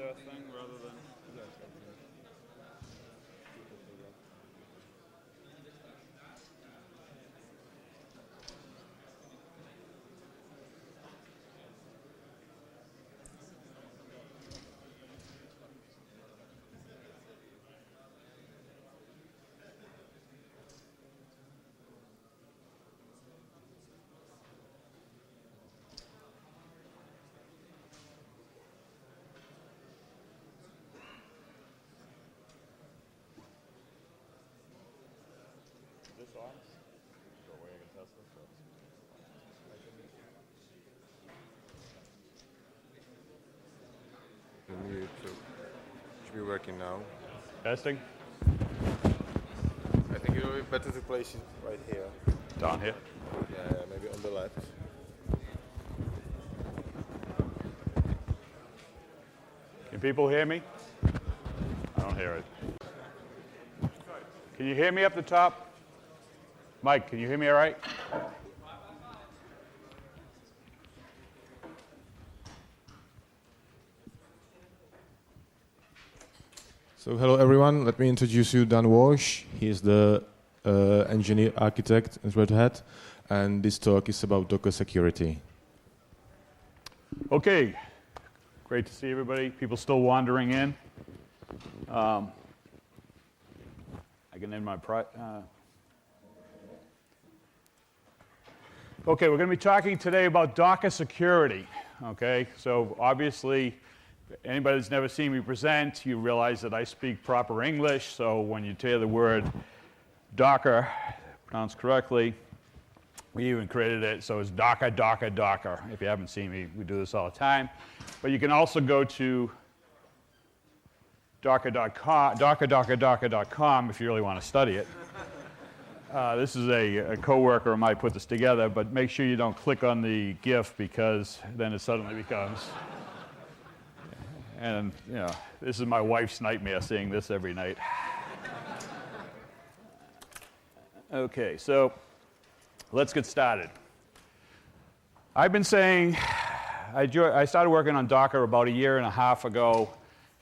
share thing rather than? This on? Go away, I can test this first. Should be working now. Testing. I think it would be better to place it right here. Down here. Yeah, maybe on the left. Can people hear me? I don't hear it. Can you hear me up the top? Mike, can you hear me all right? So hello everyone, let me introduce you Dan Walsh. He's the engineer architect at Red Hat, and this talk is about Docker security. Okay, great to see everybody. People still wandering in. I can end my Okay, we're going to be talking today about Docker security. Okay, so obviously, anybody that's never seen me present, you realize that I speak proper English. So when you hear the word Docker, pronounced correctly, we even created it so it's Docker, Docker, Docker. If you haven't seen me, we do this all the time. But you can also go to docker.com if you really want to study it. This is a coworker of mine put this together, but make sure you don't click on the GIF because then it suddenly becomes. And you know, this is my wife's nightmare seeing this every night. Okay, so let's get started. I've been saying I started working on Docker about 1.5 years ago.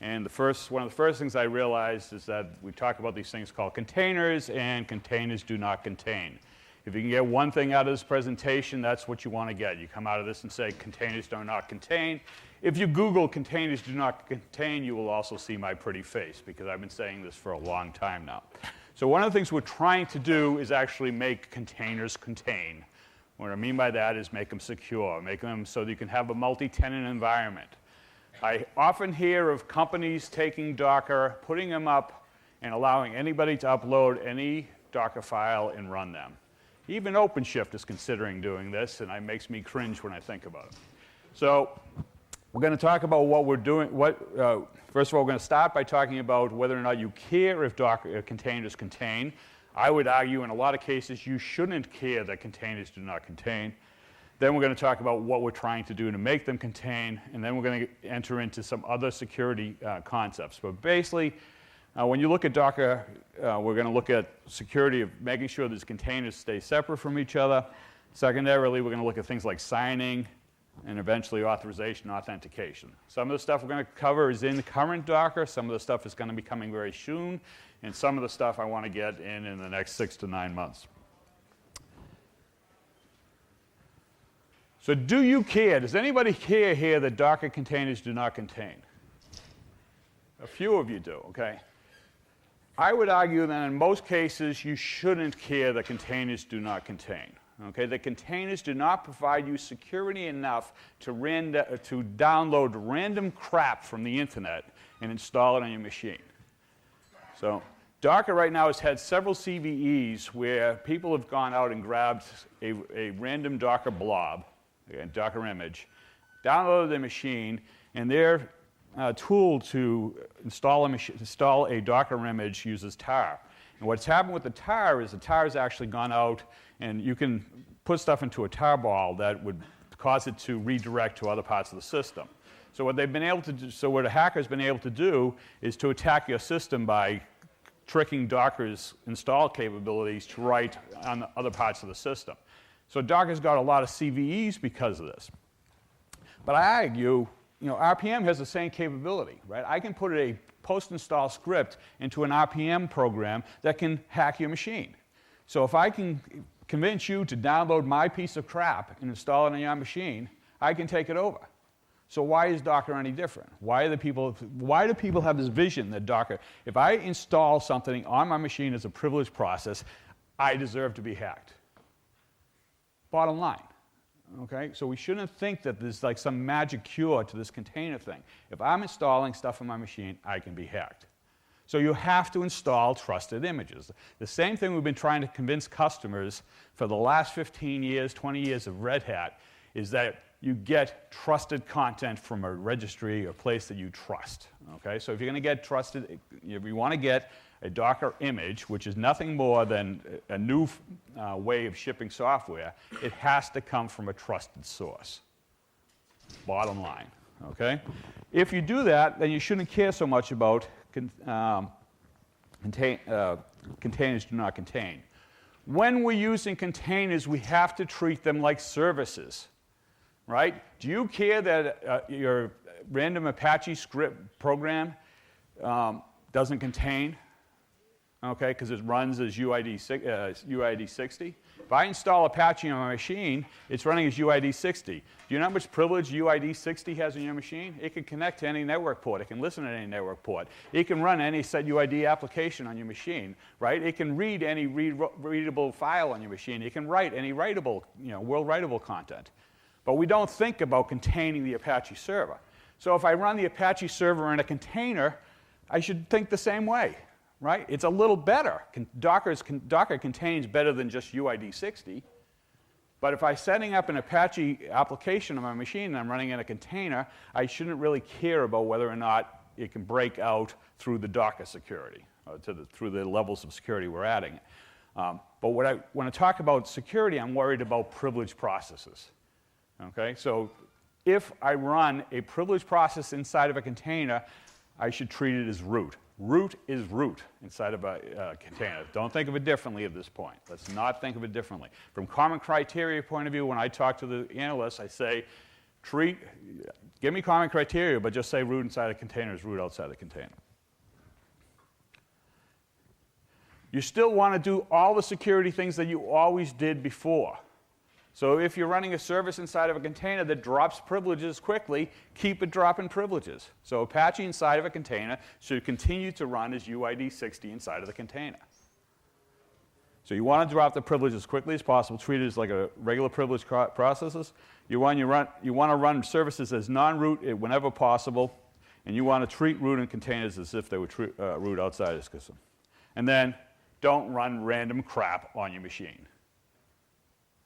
And one of the first things I realized is that we talk about these things called containers, and containers do not contain. If you can get one thing out of this presentation, that's what you want to get. You come out of this and say, containers do not contain. If you Google containers do not contain, you will also see my pretty face, because I've been saying this for a long time now. So one of the things we're trying to do is actually make containers contain. What I mean by that is make them secure, make them so that you can have a multi-tenant environment. I often hear of companies taking Docker, putting them up, and allowing anybody to upload any Docker file and run them. Even OpenShift is considering doing this, and it makes me cringe when I think about it. So we're going to talk about what we're doing. First of all, we're going to start by talking about whether or not you care if Docker containers contain. I would argue in a lot of cases you shouldn't care that containers do not contain. Then we're going to talk about what we're trying to do to make them contain, and then we're going to enter into some other security concepts. But basically, when you look at Docker, we're going to look at security of making sure these containers stay separate from each other. Secondarily, we're going to look at things like signing, and eventually authorization and authentication. Some of the stuff we're going to cover is in the current Docker. Some of the stuff is going to be coming very soon, and some of the stuff I want to get in the next 6 to 9 months. So do you care? Does anybody care here that Docker containers do not contain? A few of you do, okay? I would argue that in most cases you shouldn't care that containers do not contain. Okay, the containers do not provide you security enough to download random crap from the internet and install it on your machine. So Docker right now has had several CVEs where people have gone out and grabbed a random Docker blob, a Docker image, downloaded their machine, and their tool to install a Docker image uses tar. And what's happened with the tar is has actually gone out, and you can put stuff into a tar ball that would cause it to redirect to other parts of the system. So what they've been able to do, so what a hacker's been able to do is to attack your system by tricking Docker's install capabilities to write on the other parts of the system. So Docker's got a lot of CVEs because of this. But I argue RPM has the same capability, right? I can put a post-install script into an RPM program that can hack your machine. So if I can convince you to download my piece of crap and install it on your machine, I can take it over. So why is Docker any different? Why do people have this vision that Docker, if I install something on my machine as a privileged process, I deserve to be hacked? Bottom line. Okay, so we shouldn't think that there's like some magic cure to this container thing. If I'm installing stuff on my machine, I can be hacked. So you have to install trusted images. The same thing we've been trying to convince customers for the last 15 years, 20 years of Red Hat, is that you get trusted content from a registry or place that you trust. Okay, so if you're going to get trusted, if you want to get a Docker image, which is nothing more than a new way of shipping software, it has to come from a trusted source. Bottom line, okay? If you do that, then you shouldn't care so much about containers do not contain. When we're using containers, we have to treat them like services, right? Do you care that your random Apache script program doesn't contain? Okay, because it runs as UID 60. If I install Apache on my machine, it's running as UID 60. Do you know how much privilege UID 60 has on your machine? It can connect to any network port. It can listen to any network port. It can run any set UID application on your machine, right? It can read any readable file on your machine. It can write any writable, world writable content. But we don't think about containing the Apache server. So if I run the Apache server in a container, I should think the same way. Right? It's a little better. Docker contains better than just UID 60. But if I'm setting up an Apache application on my machine and I'm running in a container, I shouldn't really care about whether or not it can break out through the Docker security, through the levels of security we're adding. But when I talk about security, I'm worried about privileged processes. Okay? So if I run a privileged process inside of a container, I should treat it as root. Root is root inside of a container. Don't think of it differently at this point. Let's not think of it differently. From common criteria point of view, when I talk to the analysts, I say, give me common criteria, but just say root inside a container is root outside the container. You still want to do all the security things that you always did before. So if you're running a service inside of a container that drops privileges quickly, keep it dropping privileges. So Apache inside of a container should continue to run as UID 60 inside of the container. So you want to drop the privilege as quickly as possible, treat it as like a regular privileged processes. You want to run services as non-root whenever possible, and you want to treat root and containers as if they were root outside the system. And then don't run random crap on your machine,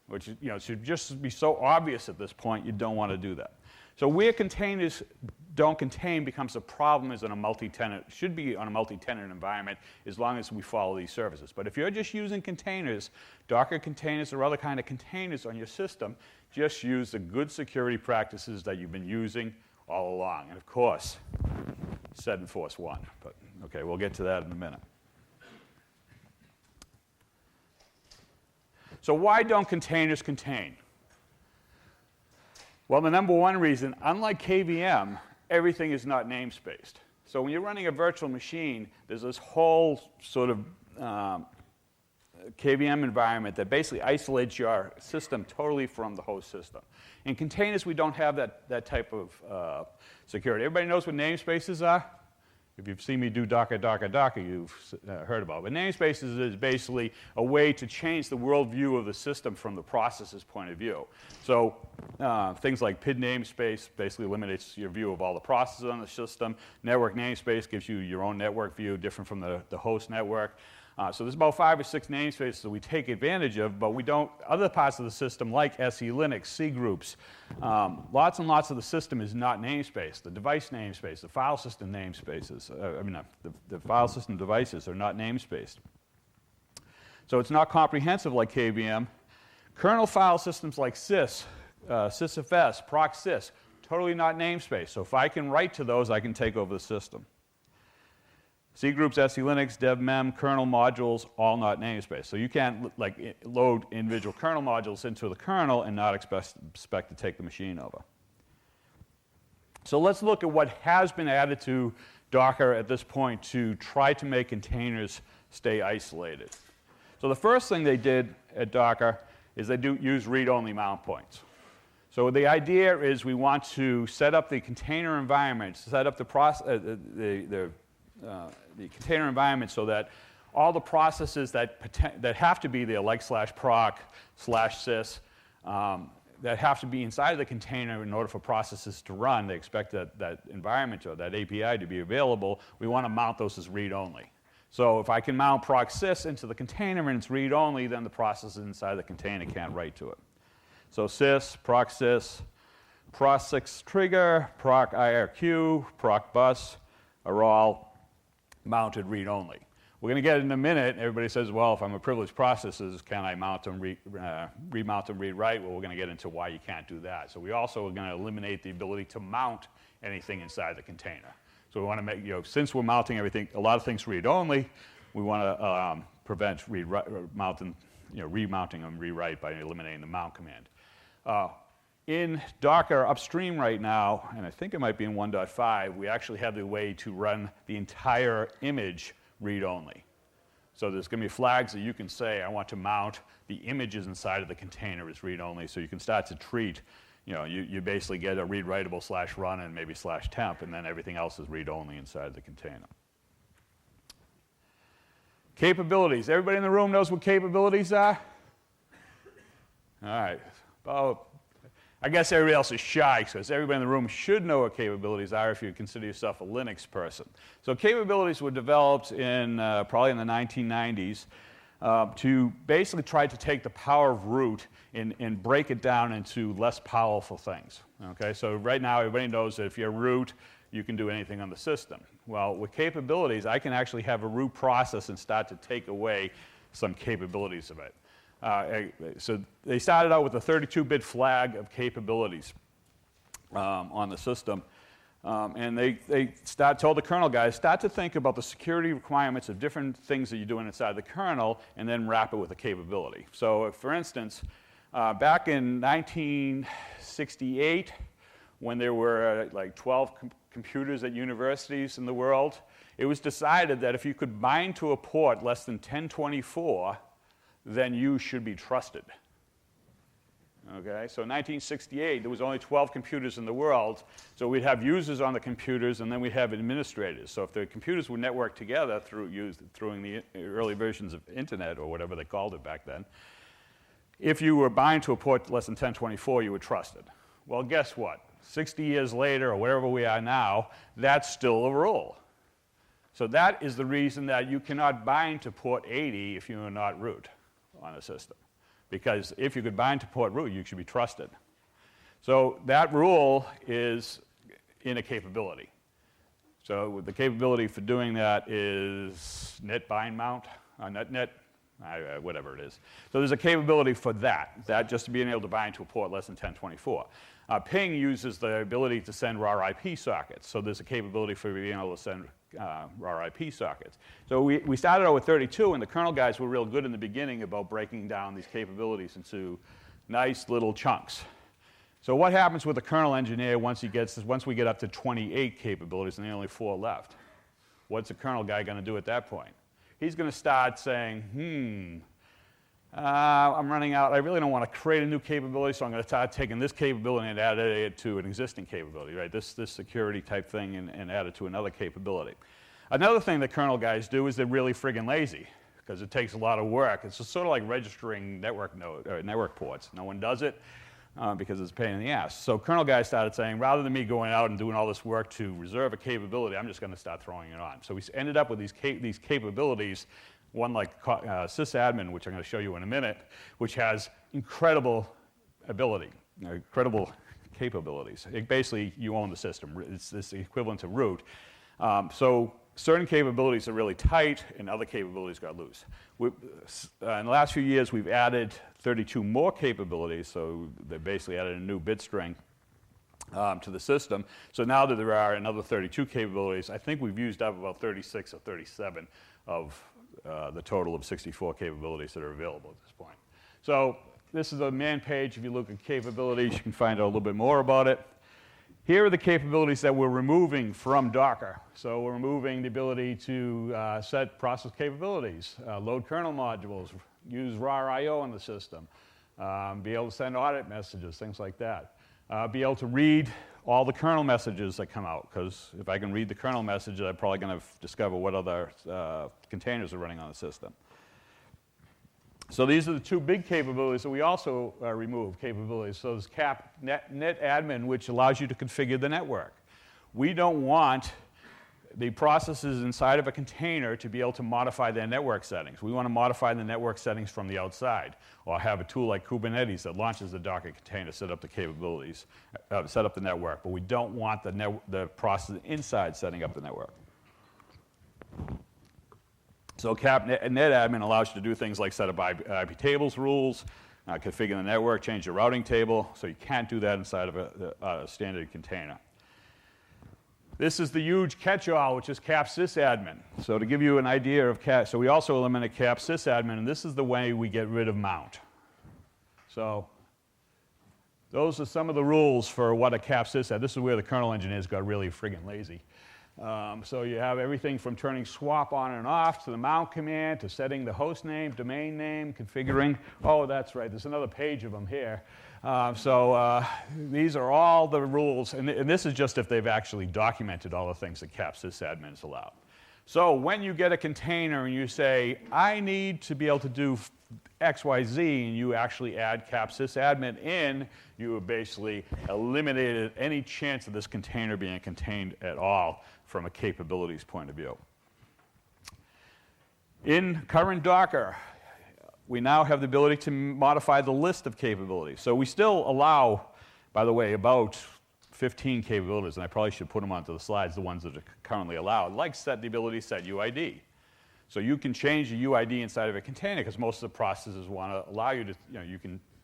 which should just be so obvious at this point, you don't want to do that. So where containers don't contain becomes a problem is in a multi-tenant, should be on a multi-tenant environment as long as we follow these services. But if you're just using containers, Docker containers or other kind of containers on your system, just use the good security practices that you've been using all along. And of course, set and force one. But okay, we'll get to that in a minute. So why don't containers contain? Well, the number one reason, unlike KVM, everything is not namespaced. So when you're running a virtual machine, there's this whole sort of KVM environment that basically isolates your system totally from the host system. In containers, we don't have that type of security. Everybody knows what namespaces are? If you've seen me do Docker, you've heard about it. But namespaces is basically a way to change the worldview of the system from the process's point of view. So things like PID namespace basically eliminates your view of all the processes on the system. Network namespace gives you your own network view, different from the host network. So there's about 5 or 6 namespaces that we take advantage of, but we don't, other parts of the system like SElinux, C groups, lots and lots of the system is not namespace. The device namespace, the file system namespaces, the file system devices are not namespaced. So it's not comprehensive like KVM. Kernel file systems like sys, sysfs, procsys, totally not namespaced. So if I can write to those, I can take over the system. C groups, SElinux, devmem, kernel modules, all not namespaced. So you can't load individual kernel modules into the kernel and not expect to take the machine over. So let's look at what has been added to Docker at this point to try to make containers stay isolated. So the first thing they did at Docker is they use read-only mount points. So the idea is we want to set up the container environment, set up the container environment so that all the processes that have to be there, like /proc, /sys, that have to be inside of the container in order for processes to run, they expect that environment or that API to be available, we want to mount those as read-only. So if I can mount proc sys into the container and it's read-only, then the processes inside the container can't write to it. So sys, proc sys, proc6 trigger, proc IRQ, proc bus are all mounted read-only. We're going to get it in a minute. Everybody says, well, if I'm a privileged processes, can I mount them, remount them, read-write? Well, we're going to get into why you can't do that. So we also are going to eliminate the ability to mount anything inside the container. So we want to make, since we're mounting everything, a lot of things read-only, we want to prevent remounting them rewrite by eliminating the mount command. In Docker upstream right now, and I think it might be in 1.5, we actually have the way to run the entire image read-only. So there's going to be flags that you can say, I want to mount the images inside of the container as read-only, so you can start to treat, you basically get a read-writable /run and maybe /temp, and then everything else is read-only inside the container. Capabilities. Everybody in the room knows what capabilities are? All right. Oh, I guess everybody else is shy because everybody in the room should know what capabilities are if you consider yourself a Linux person. So capabilities were developed in probably in the 1990s to basically try to take the power of root and break it down into less powerful things. Okay, so right now everybody knows that if you're root, you can do anything on the system. Well, with capabilities, I can actually have a root process and start to take away some capabilities of it. So they started out with a 32-bit flag of capabilities on the system. And they told the kernel guys, start to think about the security requirements of different things that you're doing inside the kernel and then wrap it with a capability. So for instance, back in 1968, when there were like 12 computers at universities in the world, it was decided that if you could bind to a port less than 1024, then you should be trusted. Okay, so in 1968, there was only 12 computers in the world, so we'd have users on the computers, and then we'd have administrators. So if the computers were networked together through the early versions of internet, or whatever they called it back then, if you were bind to a port less than 1024, you were trusted. Well, guess what? 60 years later, or wherever we are now, that's still a rule. So that is the reason that you cannot bind to port 80 if you are not root on a system. Because if you could bind to port root, you should be trusted. So that rule is in a capability. So the capability for doing that is net bind mount, whatever it is. So there's a capability for that just to being able to bind to a port less than 1024. Ping uses the ability to send raw IP sockets. So there's a capability for being able to send raw IP sockets. So we started out with 32, and the kernel guys were real good in the beginning about breaking down these capabilities into nice little chunks. So what happens with the kernel engineer once we get up to 28 capabilities and there are only 4 left? What's the kernel guy going to do at that point? He's going to start saying, I'm running out. I really don't want to create a new capability, so I'm going to start taking this capability and add it to an existing capability, right? This security type thing and add it to another capability. Another thing that kernel guys do is they're really friggin' lazy because it takes a lot of work. It's just sort of like registering network ports. No one does it because it's a pain in the ass. So kernel guys started saying, rather than me going out and doing all this work to reserve a capability, I'm just going to start throwing it on. So we ended up with these capabilities. One like sysadmin, which I'm going to show you in a minute, which has incredible ability, incredible capabilities. Basically, you own the system. It's equivalent to root. So certain capabilities are really tight, and other capabilities got loose. In the last few years, we've added 32 more capabilities, so they basically added a new bit string to the system. So now that there are another 32 capabilities, I think we've used up about 36 or 37 of the total of 64 capabilities that are available at this point. So this is a man page. If you look at capabilities, you can find out a little bit more about it. Here are the capabilities that we're removing from Docker. So we're removing the ability to set process capabilities, load kernel modules, use raw I/O in the system, be able to send audit messages, things like that. Be able to read all the kernel messages that come out, because if I can read the kernel messages, I'm probably going to discover what other containers are running on the system. So these are the two big capabilities that we also remove capabilities. So there's Capnet Admin, which allows you to configure the network. We don't want the processes inside of a container to be able to modify their network settings. We want to modify the network settings from the outside, or have a tool like Kubernetes that launches the Docker container, set up the capabilities, set up the network. But we don't want the process inside setting up the network. So Capnet Admin allows you to do things like set up IP tables rules, configure the network, change the routing table. So you can't do that inside of a standard container. This is the huge catch-all, which is capsysAdmin. So to give you an idea of so we also eliminate capsysAdmin, and this is the way we get rid of mount. So those are some of the rules for what a capsys. This is where the kernel engineers got really friggin' lazy. So you have everything from turning swap on and off to the mount command to setting the host name, domain name, configuring. Oh, that's right. There's another page of them here. These are all the rules, and this is just if they've actually documented all the things that capsysAdmins allow. So when you get a container and you say, I need to be able to do X, Y, Z, and you actually add capsysAdmin in, you have basically eliminated any chance of this container being contained at all from a capabilities point of view. In current Docker, we now have the ability to modify the list of capabilities. So we still allow, by the way, about 15 capabilities, and I probably should put them onto the slides, the ones that are currently allowed, like set the ability to set UID. So you can change the UID inside of a container, because most of the processes want to allow you to,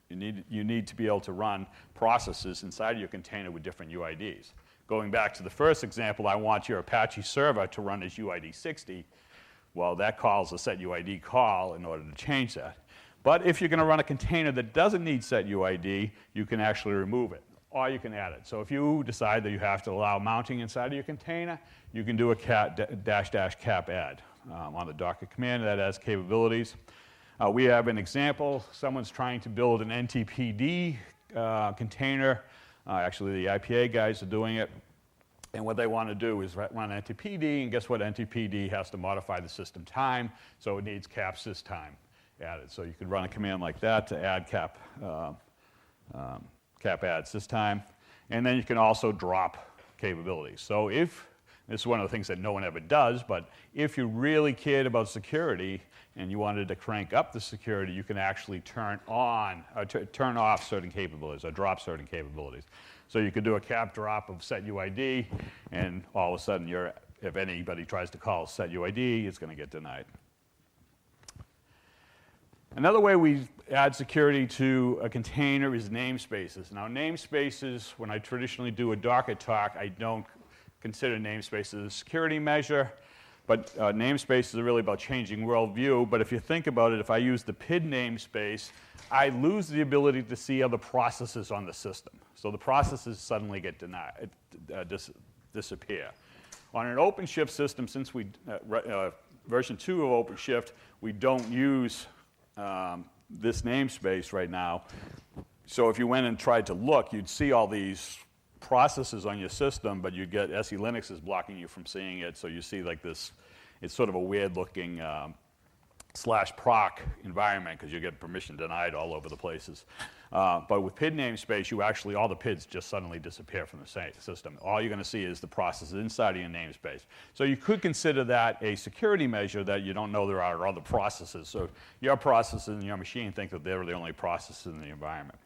you need to be able to run processes inside of your container with different UIDs. Going back to the first example, I want your Apache server to run as UID 60. Well, that calls a setUID call in order to change that. But if you're going to run a container that doesn't need setUID, you can actually remove it, or you can add it. So if you decide that you have to allow mounting inside of your container, you can do a cat --cap add on the Docker command that has capabilities. We have an example. Someone's trying to build an NTPD container. Actually, the IPA guys are doing it. And what they want to do is run NTPD, and guess what? NTPD has to modify the system time, so it needs capsys_time added. So you could run a command like that to add cap add systime, and then you can also drop capabilities. So if this is one of the things that no one ever does, but if you really cared about security and you wanted to crank up the security, you can actually turn off certain capabilities or drop certain capabilities. So you could do a cap drop of setUID, and all of a sudden, if anybody tries to call setUID, it's going to get denied. Another way we add security to a container is namespaces. Now, namespaces, when I traditionally do a Docker talk, I don't consider namespaces a security measure, but namespaces are really about changing worldview. But if you think about it, if I use the PID namespace, I lose the ability to see other processes on the system. So the processes suddenly get denied, disappear. On an OpenShift system, since version 2 of OpenShift, we don't use this namespace right now. So if you went and tried to look, you'd see all these processes on your system, but you'd get SELinux is blocking you from seeing it. So you see like this, it's sort of a weird looking /proc environment, because you get permission denied all over the places. But with PID namespace, all the PIDs just suddenly disappear from the system. All you're going to see is the processes inside of your namespace. So you could consider that a security measure, that you don't know there are other processes. So your processes in your machine think that they're the only processes in the environment.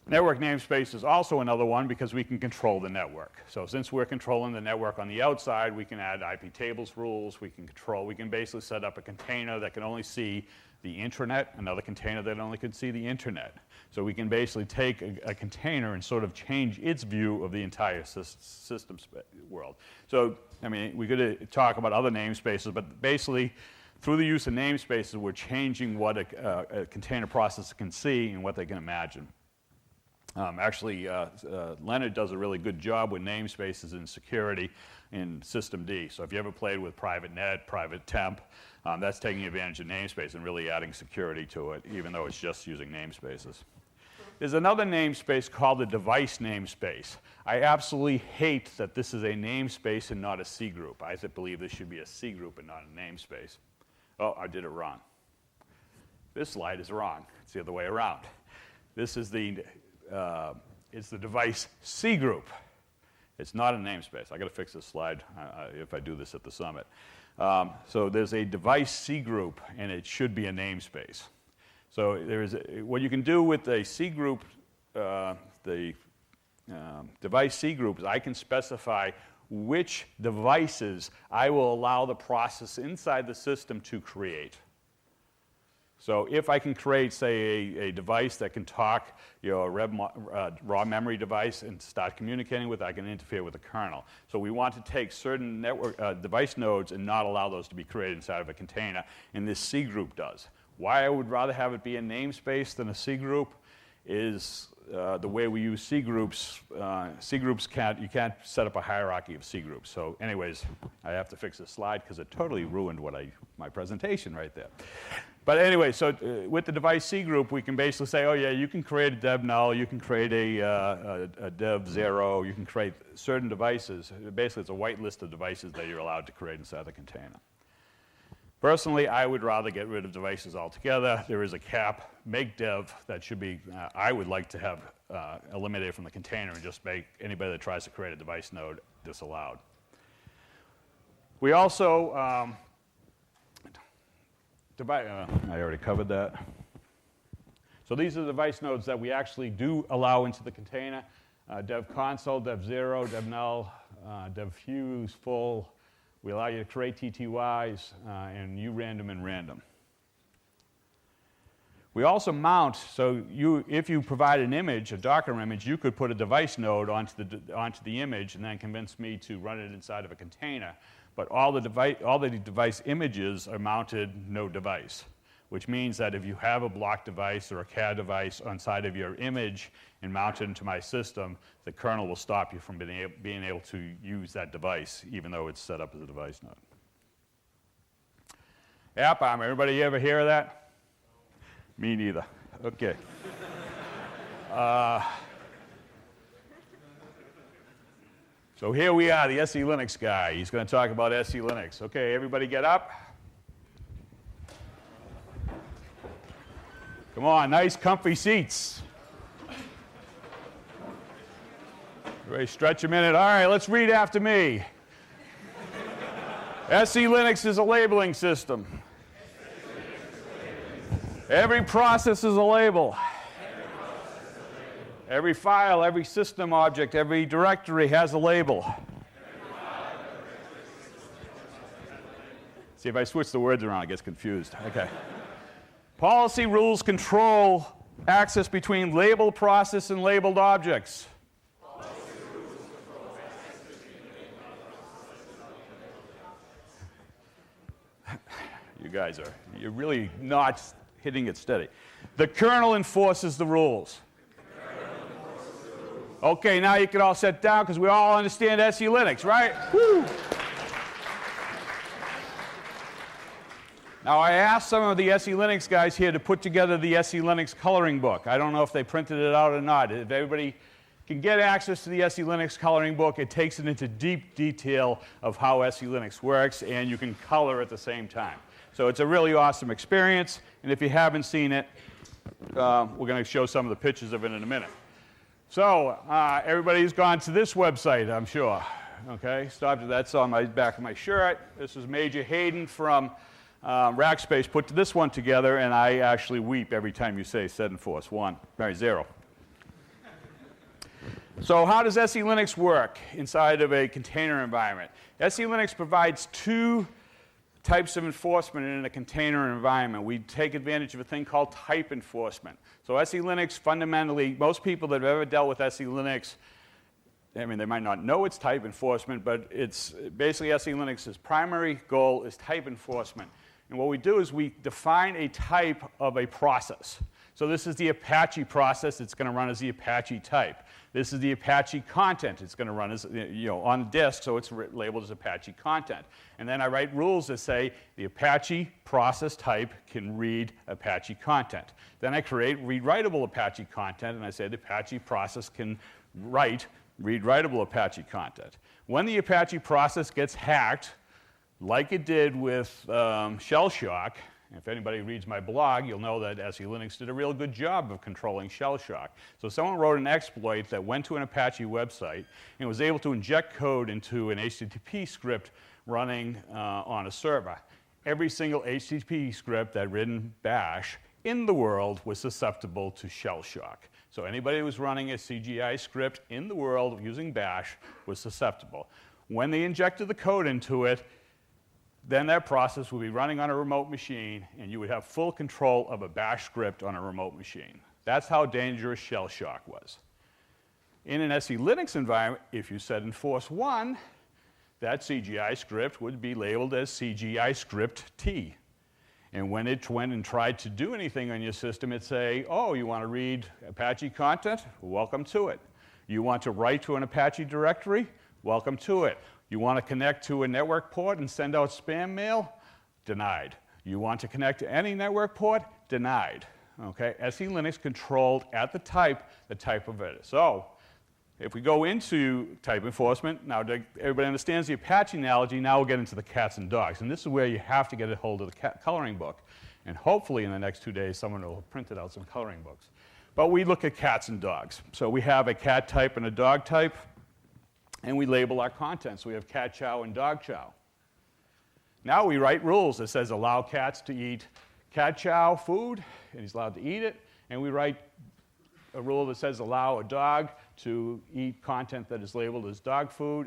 Network namespace is also another one, because we can control the network. So since we're controlling the network on the outside, we can add IP tables rules. We can basically set up a container that can only see the intranet, another container that only can see the internet. So we can basically take a container and sort of change its view of the entire system world. So, I mean, we could talk about other namespaces, but basically, through the use of namespaces, we're changing what a container processor can see and what they can imagine. Actually, Leonard does a really good job with namespaces and security in systemd. So if you ever played with private net, private temp, that's taking advantage of namespace and really adding security to it, even though it's just using namespaces. There's another namespace called the device namespace. I absolutely hate that this is a namespace and not a C group. I believe this should be a C group and not a namespace. Oh, I did it wrong. This slide is wrong. It's the other way around. This is it's the device C group. It's not a namespace. I got to fix this slide if I do this at the summit. So there's a device C group, and it should be a namespace. So what you can do with a C group, the device C group, is I can specify which devices I will allow the process inside the system to create. So if I can create, say, a device that can talk, a raw memory device and start communicating with it, I can interfere with the kernel. So we want to take certain network device nodes and not allow those to be created inside of a container, and this C group does. Why I would rather have it be a namespace than a C group is the way we use C groups. C groups you can't set up a hierarchy of C groups. So anyways, I have to fix this slide because it totally ruined my presentation right there. But anyway, so with the device C group, we can basically say, oh yeah, you can create a dev null, you can create a dev zero, you can create certain devices. Basically, it's a white list of devices that you're allowed to create inside the container. Personally, I would rather get rid of devices altogether. There is a cap, make dev, that should be, I would like to have eliminated from the container and just make anybody that tries to create a device node disallowed. We also, I already covered that. So these are the device nodes that we actually do allow into the container. Dev console, dev zero, dev null, dev fuse, full. We allow you to create TTYs and urandom and random. We also mount, so if you provide an image, a Docker image, you could put a device node onto the image and then convince me to run it inside of a container. But all the device images are mounted no device, which means that if you have a block device or a CAD device inside of your image and mount it into my system, the kernel will stop you from being able to use that device, even though it's set up as a device node. AppArmor, everybody ever hear of that? Me neither. Okay. So here we are, the SE Linux guy. He's going to talk about SE Linux. Okay, everybody get up. Come on, nice comfy seats. Everybody stretch a minute. All right, let's read after me. SE Linux is a labeling system. Every process is a label. Every file, every system object, every directory has a label. See, if I switch the words around, it gets confused. Okay. Policy rules control access between labeled process and labeled objects. You guys you're really not hitting it steady. The kernel enforces the rules. Okay, now you can all sit down because we all understand SE Linux, right? Woo! Now, I asked some of the SE Linux guys here to put together the SE Linux coloring book. I don't know if they printed it out or not. If everybody can get access to the SE Linux coloring book, it takes it into deep detail of how SE Linux works, and you can color at the same time. So it's a really awesome experience, and if you haven't seen it, we're going to show some of the pictures of it in a minute. So everybody's gone to this website, I'm sure. Okay, that's on my back of my shirt. This is Major Hayden from Rackspace put this one together, and I actually weep every time you say setInforce 0. So how does SE Linux work inside of a container environment? SE Linux provides two types of enforcement in a container environment. We take advantage of a thing called type enforcement. So SE Linux, fundamentally, most people that have ever dealt with SE Linux, I mean, they might not know it's type enforcement, but it's basically SE Linux's primary goal is type enforcement. And what we do is we define a type of a process. So this is the Apache process. It's going to run as the Apache type. This is the Apache content. It's going to run as, on disk, so it's labeled as Apache content. And then I write rules that say the Apache process type can read Apache content. Then I create read-writable Apache content, and I say the Apache process can write read-writable Apache content. When the Apache process gets hacked, like it did with shell shock, if anybody reads my blog, you'll know that SELinux did a real good job of controlling shell shock. So someone wrote an exploit that went to an Apache website and was able to inject code into an HTTP script running on a server. Every single HTTP script that written bash in the world was susceptible to shell shock. So anybody who was running a CGI script in the world using bash was susceptible. When they injected the code into it, then that process would be running on a remote machine, and you would have full control of a bash script on a remote machine. That's how dangerous shell shock was. In an SELinux environment, if you said enforce 1, that CGI script would be labeled as CGI script T. And when it went and tried to do anything on your system, it'd say, oh, you want to read Apache content? Welcome to it. You want to write to an Apache directory? Welcome to it. You want to connect to a network port and send out spam mail? Denied. You want to connect to any network port? Denied. Okay? SELinux controlled at the type of it. So if we go into type enforcement, now everybody understands the Apache analogy, now we'll get into the cats and dogs. And this is where you have to get a hold of the coloring book. And hopefully in the next 2 days, someone will have printed out some coloring books. But we look at cats and dogs. So we have a cat type and a dog type. And we label our content. So we have cat chow and dog chow. Now we write rules that says allow cats to eat cat chow food, and he's allowed to eat it. And we write a rule that says allow a dog to eat content that is labeled as dog food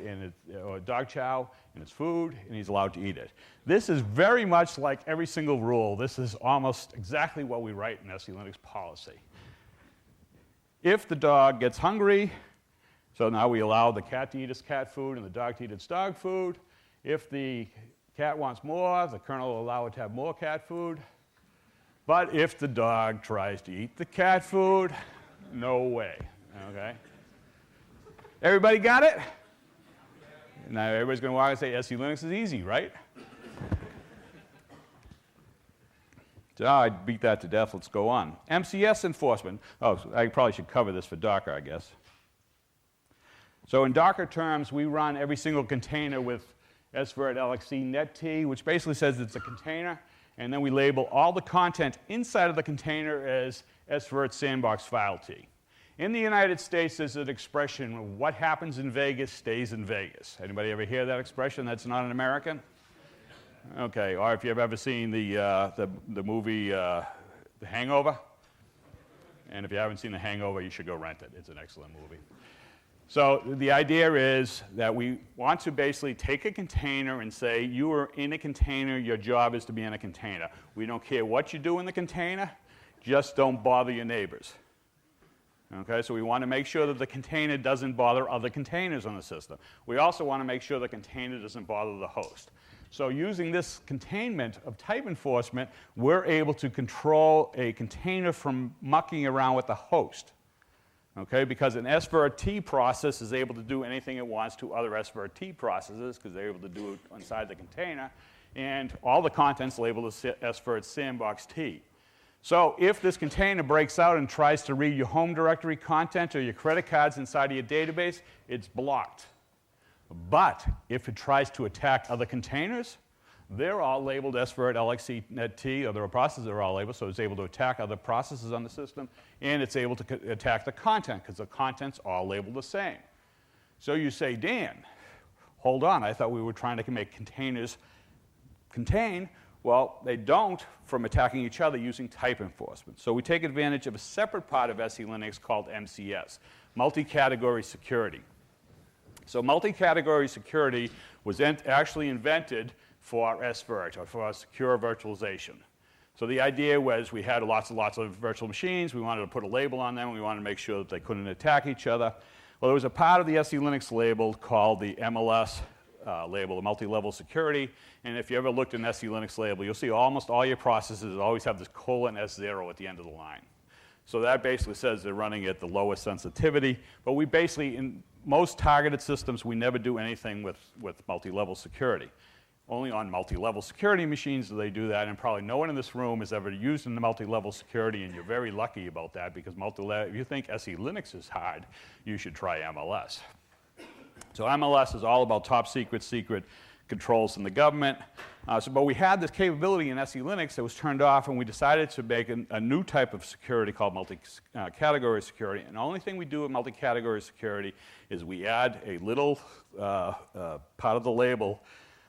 or dog chow, and it's food, and he's allowed to eat it. This is very much like every single rule. This is almost exactly what we write in SELinux policy. If the dog gets hungry, so now we allow the cat to eat its cat food and the dog to eat its dog food. If the cat wants more, the kernel will allow it to have more cat food. But if the dog tries to eat the cat food, no way. Okay? Everybody got it? Now everybody's going to walk and say SELinux is easy, right? So I beat that to death. Let's go on. MCS enforcement. Oh, I probably should cover this for Docker, I guess. So in Docker terms, we run every single container with svert LXC net-t, which basically says it's a container, and then we label all the content inside of the container as svert sandbox file t. In the United States, there's an expression, what happens in Vegas stays in Vegas. Anybody ever hear that expression? That's not an American? Okay, or if you've ever seen the movie The Hangover, and if you haven't seen The Hangover, you should go rent it. It's an excellent movie. So the idea is that we want to basically take a container and say, you are in a container, your job is to be in a container. We don't care what you do in the container, just don't bother your neighbors. Okay, so we want to make sure that the container doesn't bother other containers on the system. We also want to make sure the container doesn't bother the host. So using this containment of type enforcement, we're able to control a container from mucking around with the host. Okay, because an svrt process is able to do anything it wants to other svrt processes because they're able to do it inside the container, and all the content's labeled as svrt sandbox t. So if this container breaks out and tries to read your home directory content or your credit cards inside of your database, it's blocked. But if it tries to attack other containers, they're all labeled svert LXC net-t, or their processes are all labeled, so it's able to attack other processes on the system, and it's able to attack the content, because the content's all labeled the same. So you say, Dan, hold on, I thought we were trying to make containers contain. Well, they don't from attacking each other using type enforcement. So we take advantage of a separate part of SELinux called MCS, multi-category security. So multi-category security was actually invented for svert, or for secure virtualization. So the idea was we had lots and lots of virtual machines. We wanted to put a label on them. We wanted to make sure that they couldn't attack each other. Well, there was a part of the SELinux label called the MLS label, the multi-level security. And if you ever looked at an SELinux label, you'll see almost all your processes always have this :S0 at the end of the line. So that basically says they're running at the lowest sensitivity. But we basically, in most targeted systems, we never do anything with multi-level security. Only on multi-level security machines do they do that, and probably no one in this room has ever used the multi-level security, and you're very lucky about that, because if you think SE Linux is hard, you should try MLS. So MLS is all about top secret controls from the government. But we had this capability in SE Linux that was turned off, and we decided to make a new type of security called multi-category security. And the only thing we do with multi-category security is we add a little part of the label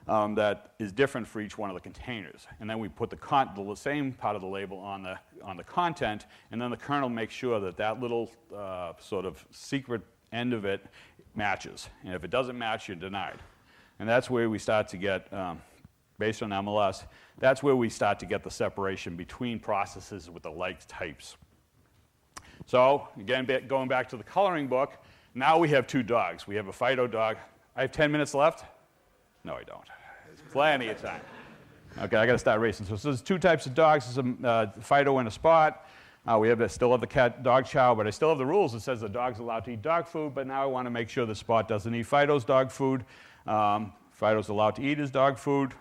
that is different for each one of the containers. And then we put the same part of the label on the content, and then the kernel makes sure that that little sort of secret end of it matches. And if it doesn't match, you're denied. And that's where we start to get, based on MLS, that's where we start to get the separation between processes with the like types. So again, going back to the coloring book, now we have two dogs. We have a Fido dog. I have 10 minutes left? No, I don't. It's plenty of time. Okay, I got to start racing. So there's two types of dogs. There's a Fido and a Spot. Still have the cat dog chow, but I still have the rules that says the dog's allowed to eat dog food, but now I want to make sure the Spot doesn't eat Fido's dog food. Fido's allowed to eat his dog food,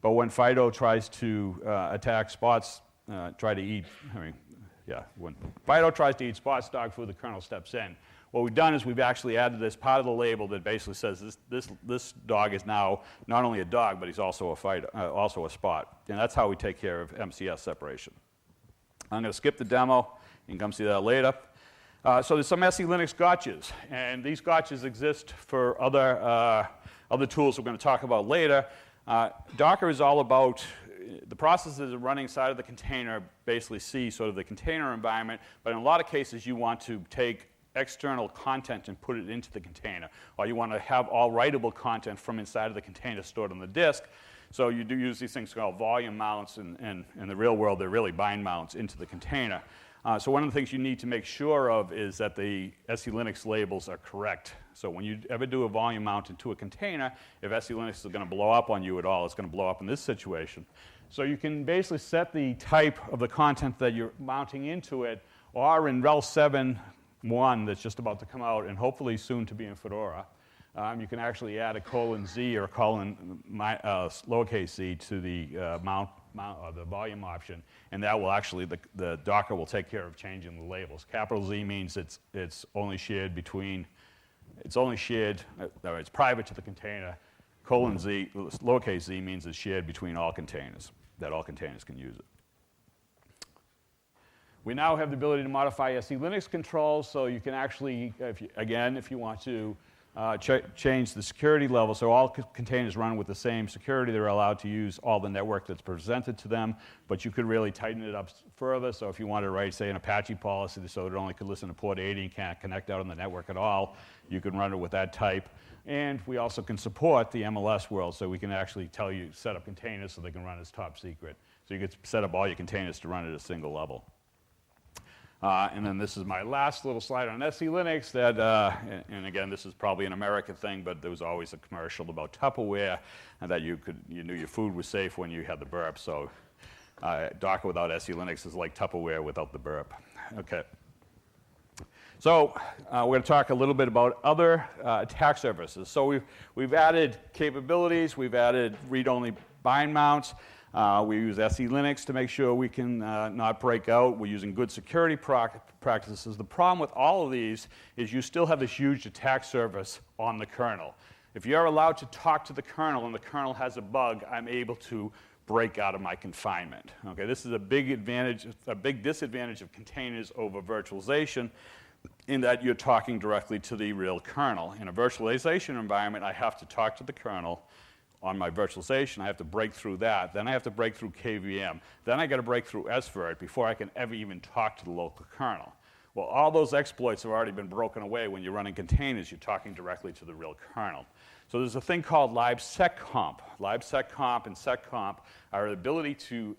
but when Fido tries to attack Spot's, when Fido tries to eat Spot's dog food, the kernel steps in. What we've done is we've actually added this part of the label that basically says this dog is now not only a dog, but he's also a Spot. And that's how we take care of MCS separation. I'm going to skip the demo. You can come see that later. So there's some SE Linux gotchas, and these gotchas exist for other tools we're going to talk about later. Docker is all about the processes that are running inside of the container basically see sort of the container environment, but in a lot of cases you want to take external content and put it into the container, or you want to have all writable content from inside of the container stored on the disk. So you do use these things called volume mounts, and in the real world they're really bind mounts into the container. So one of the things you need to make sure of is that the SE Linux labels are correct. So when you ever do a volume mount into a container, if SE Linux is going to blow up on you at all, it's going to blow up in this situation. So you can basically set the type of the content that you're mounting into it, or in RHEL 7.1 that's just about to come out, and hopefully soon to be in Fedora, you can actually add a :z or lowercase z to the the volume option, and that will actually, the Docker will take care of changing the labels. Capital Z means it's only shared between, it's private to the container. :z, lowercase z means it's shared between all containers, that all containers can use it. We now have the ability to modify SE Linux controls, so you can actually, if you want to change the security level, so all containers run with the same security. They're allowed to use all the network that's presented to them, but you could really tighten it up further. So if you wanted to write, say, an Apache policy so it only could listen to port 80 and can't connect out on the network at all, you can run it with that type. And we also can support the MLS world, so we can actually set up containers so they can run as top secret. So you could set up all your containers to run at a single level. And then this is my last little slide on SE Linux that, and again, this is probably an American thing, but there was always a commercial about Tupperware and that you knew your food was safe when you had the burp. So Docker without SE Linux is like Tupperware without the burp. Okay. So we're going to talk a little bit about other attack surfaces. So we've added capabilities. We've added read-only bind mounts. We use SE Linux to make sure we can not break out. We're using good security practices. The problem with all of these is you still have this huge attack surface on the kernel. If you're allowed to talk to the kernel and the kernel has a bug, I'm able to break out of my confinement. Okay, this is a big disadvantage of containers over virtualization, in that you're talking directly to the real kernel. In a virtualization environment, I have to talk to the kernel. On my virtualization, I have to break through that. Then I have to break through KVM. Then I got to break through svert before I can ever even talk to the local kernel. Well, all those exploits have already been broken away when you're running containers. You're talking directly to the real kernel. So there's a thing called libsecconf. Libsecconf and seccomp are the ability to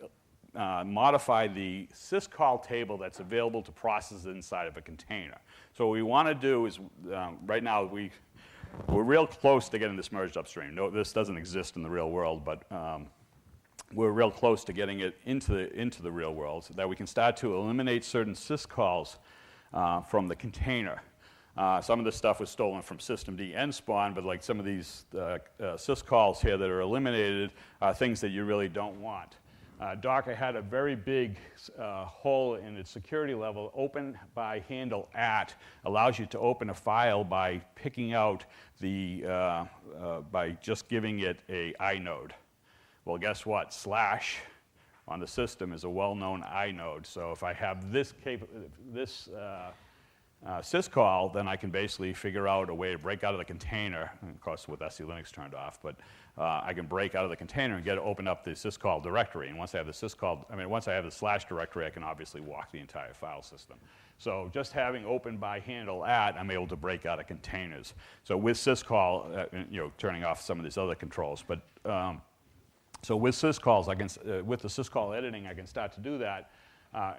modify the syscall table that's available to processes inside of a container. So what we want to do is, right now, we're real close to getting this merged upstream. No, this doesn't exist in the real world, but we're real close to getting it into the real world, so that we can start to eliminate certain syscalls from the container. Some of this stuff was stolen from systemd nspawn, but like some of these syscalls here that are eliminated are things that you really don't want. Docker had a very big hole in its security level. Open by handle @ allows you to open a file by picking out the, by just giving it a inode. Well, guess what? / on the system is a well-known inode. So if I have this syscall, then I can basically figure out a way to break out of the container, of course with selinux turned off, but I can break out of the container and open up the syscall directory. And once I have the once I have the / directory, I can obviously walk the entire file system. So just having open by handle @ I'm able to break out of containers. So with syscall, turning off some of these other controls, but so with syscalls, with the syscall editing, I can start to do that.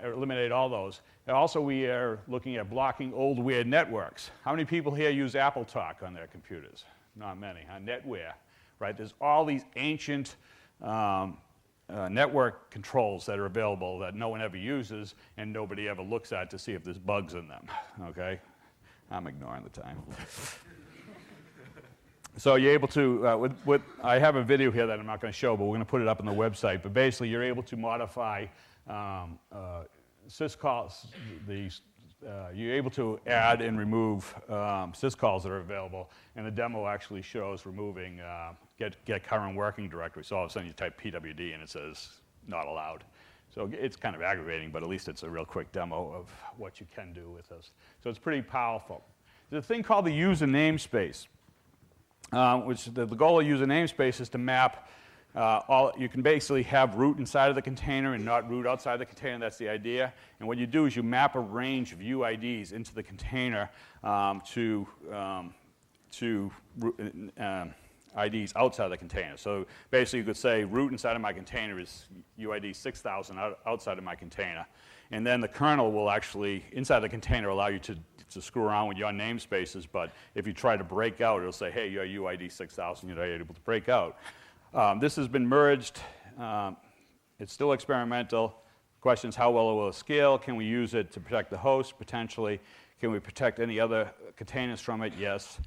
Eliminate all those. And also, we are looking at blocking old weird networks. How many people here use AppleTalk on their computers? Not many, huh? NetWare, right? There's all these ancient network controls that are available that no one ever uses and nobody ever looks at to see if there's bugs in them, okay? I'm ignoring the time. So you're able to, I have a video here that I'm not going to show, but we're going to put it up on the website. But basically, you're able to modify syscalls. You're able to add and remove syscalls that are available. And the demo actually shows removing get current working directory. So all of a sudden, you type pwd and it says not allowed. So it's kind of aggravating, but at least it's a real quick demo of what you can do with this. So it's pretty powerful. There's a thing called the user namespace. Which the goal of user namespace is to map you can basically have root inside of the container and not root outside the container. That's the idea. And what you do is you map a range of UIDs into the container to IDs outside the container. So basically, you could say root inside of my container is UID 6000 outside of my container. And then the kernel will actually, inside the container, allow you to screw around with your namespaces, but if you try to break out, it'll say, hey, your UID 6000, you're not able to break out. This has been merged. It's still experimental. Question is, how well will it scale? Can we use it to protect the host, potentially? Can we protect any other containers from it? Yes.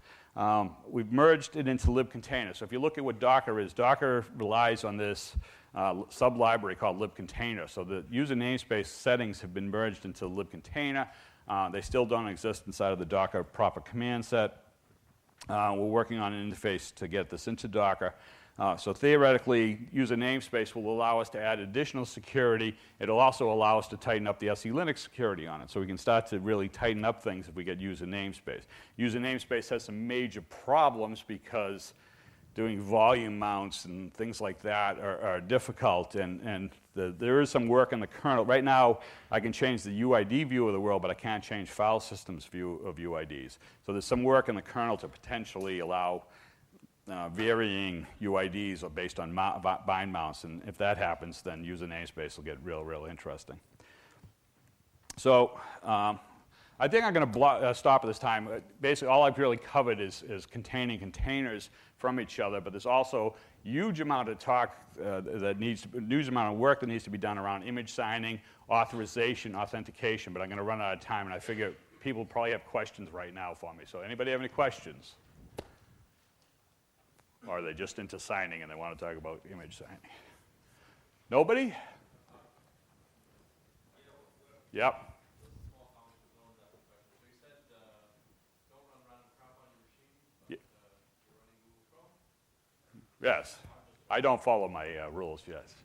We've merged it into libcontainer. So if you look at what Docker is, Docker relies on this sub-library called libcontainer. So the user namespace settings have been merged into libcontainer. They still don't exist inside of the Docker proper command set. We're working on an interface to get this into Docker. So theoretically, user namespace will allow us to add additional security. It'll also allow us to tighten up the SELinux security on it. So we can start to really tighten up things if we get user namespace. User namespace has some major problems because doing volume mounts and things like that are difficult, and there is some work in the kernel. Right now, I can change the UID view of the world, but I can't change file systems view of UIDs. So there's some work in the kernel to potentially allow varying UIDs based on bind mounts, and if that happens, then user namespace will get real interesting. So I think I'm going to stop at this time. Basically, all I've really covered is containing containers from each other, but there's also a huge amount of talk huge amount of work that needs to be done around image signing, authorization, authentication, but I'm going to run out of time, and I figure people probably have questions right now for me. So anybody have any questions? Or are they just into signing and they want to talk about image signing? Nobody? Yep. Yes. I don't follow my rules, yes.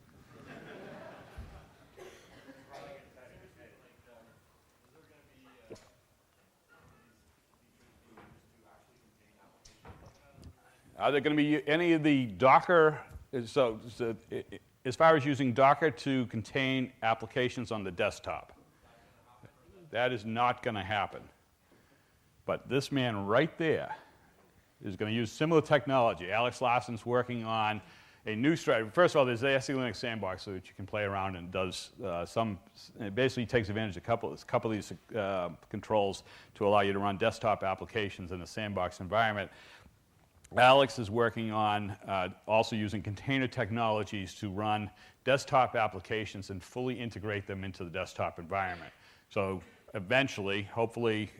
Are there going to be any of the Docker, so as far as using Docker to contain applications on the desktop? That is not going to happen. But this man right there is going to use similar technology. Alex Larson's working on a new strategy. First of all, there's the SELinux sandbox so that you can play around and does it basically takes advantage of a couple of these controls to allow you to run desktop applications in a sandbox environment. Alex is working on also using container technologies to run desktop applications and fully integrate them into the desktop environment. So eventually, hopefully,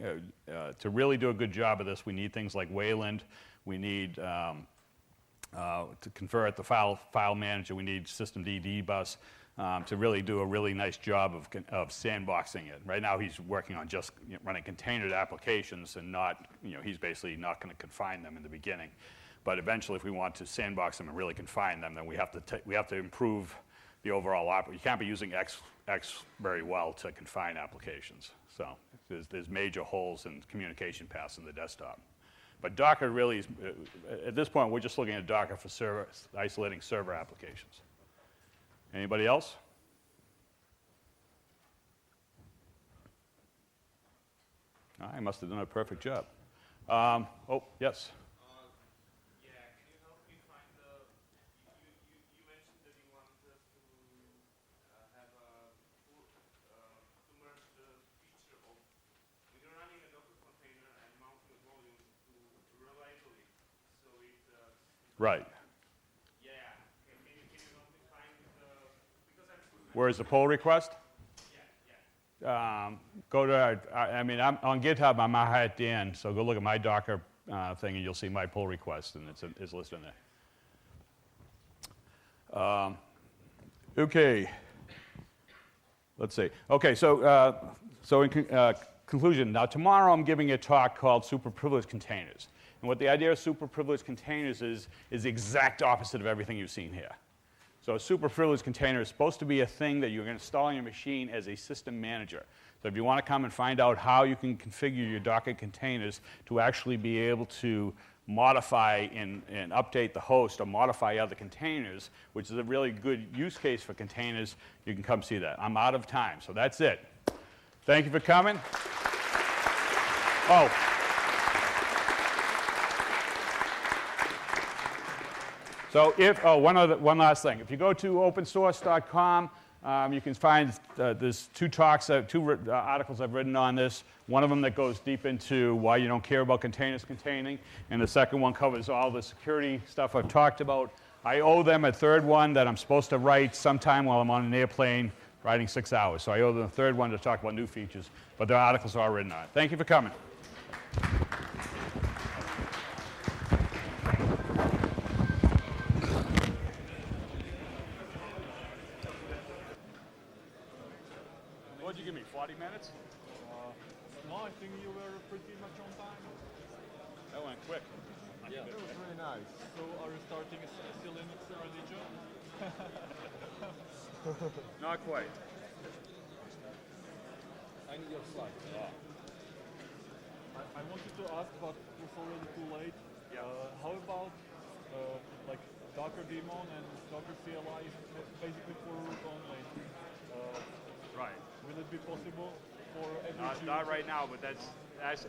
to really do a good job of this, we need things like Wayland. We need to convert the file manager. We need systemd bus to really do a really nice job of sandboxing it. Right now, he's working on just running container applications and not, he's basically not going to confine them in the beginning. But eventually, if we want to sandbox them and really confine them, then we have to improve the overall you can't be using X very well to confine applications. So there's major holes in communication paths in the desktop. But Docker really is, at this point, we're just looking at Docker for isolating server applications. Anybody else? I must have done a perfect job. Oh, yes. Yeah, can you help me find you mentioned that you wanted us to have to merge the feature of when you're running a Docker container and mounting a volume to reliably, so it Right. yeah. Can you help me find because I'm Where is the pull request? yeah. Go to, I'm on GitHub, I'm at the end, so go look at my Docker thing and you'll see my pull request, and it's listed in there. Okay, let's see. Okay, so in conclusion, now tomorrow I'm giving a talk called Super Privileged Containers. And what the idea of super privileged containers is the exact opposite of everything you've seen here. So a super privileged container is supposed to be a thing that you're going to install on your machine as a system manager. So if you want to come and find out how you can configure your Docker containers to actually be able to modify and update the host or modify other containers, which is a really good use case for containers, you can come see that. I'm out of time, so that's it. Thank you for coming. Oh. So one last thing. If you go to opensource.com, you can find there's two articles I've written on this. One of them that goes deep into why you don't care about containers containing, and the second one covers all the security stuff I've talked about. I owe them a third one that I'm supposed to write sometime while I'm on an airplane riding 6 hours. So I owe them a third one to talk about new features, but the articles are all written on it. Thank you for coming. What'd you give me, 40 minutes? No, I think you were pretty much on time. That went quick. Yeah, that was really nice. So are you starting a selinux religion? Not quite. I need your slide. I wanted to ask, but it's already too late. Yeah. How about like Docker daemon and Docker CLI is basically for root only? Right. Will it be possible for every Not right now, but that's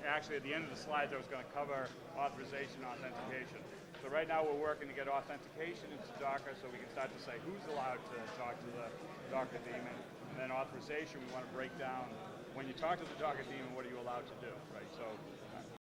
actually at the end of the slides I was going to cover authorization and authentication. So right now we're working to get authentication into Docker so we can start to say who's allowed to talk to the Docker daemon. And then authorization, we want to break down when you talk to the Docker daemon, what are you allowed to do, right? So